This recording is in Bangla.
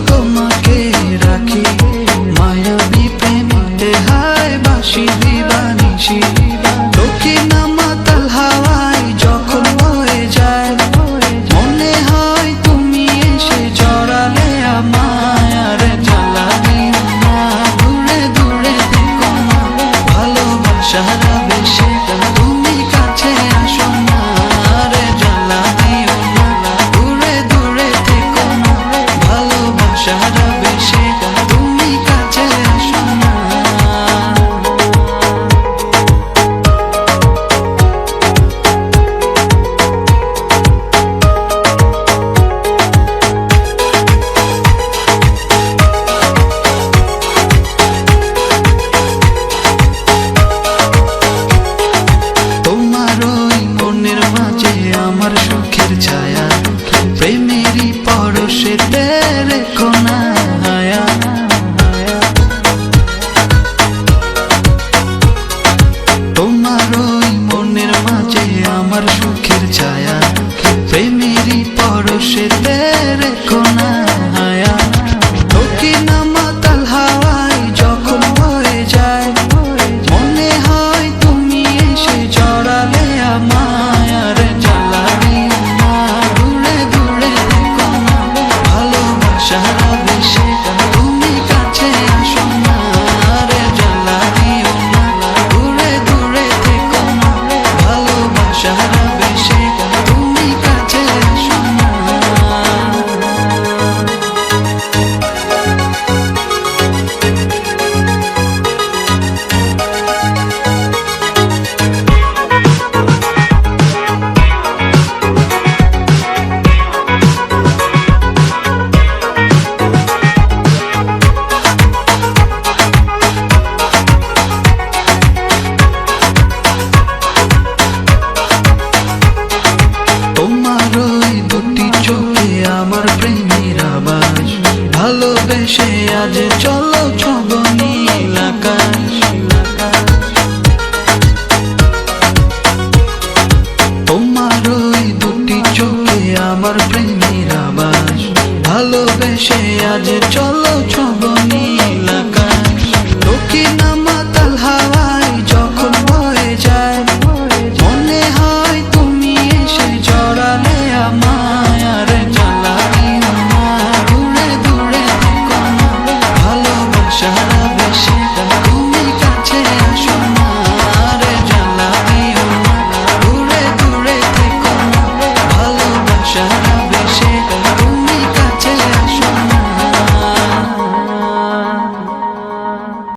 তোমাকে রাখি মায়াবী প্রেমে হায় বাসি দিবানিশি দক্ষিণা মাতাল হাওয়ায় যখন বয়ে যায় মনে হয় তুমি এসে জড়ালে আমায় আর জ্বালা দিও না দূরে দূরে থেকো না ভালোবাসার আবেশে তুমি কাছে আসো না রে জ্বালা দিও না দূরে দূরে থেকো না ভালোবাসার আবেশে তুমি কাছে আসো না। তোমার ওই মনের মাঝে আমার সুখের ছায়া প্রেমেরই পরশে রেখো না হায়া তোমার ওই মনের মাঝে আমার সুখের ছায়া প্রেমেরই পরশে রেখো না হায়া দক্ষিণা মাতাল হাওয়ায় যখন বয়ে যায় মনে হয় তুমি এসে জড়ালে আমায় আর জ্বালা দিও না দূরে দূরে থেকো না ভালোবাসার আবেশে তুমি কাছে আসো না রে জ্বালা দিও না দূরে দূরে থেকো না ভালোবাসার আবেশে তুমি কাছে আসো না। তোমার ওই দুটি চোখে আমার প্রেমের আবাস ভালোবেসে আজ চলো ছব নীল আকাশ তোমার ওই দুটি চোখে আমার প্রেমের আবাস ভালোবেসে আজ চলো ছব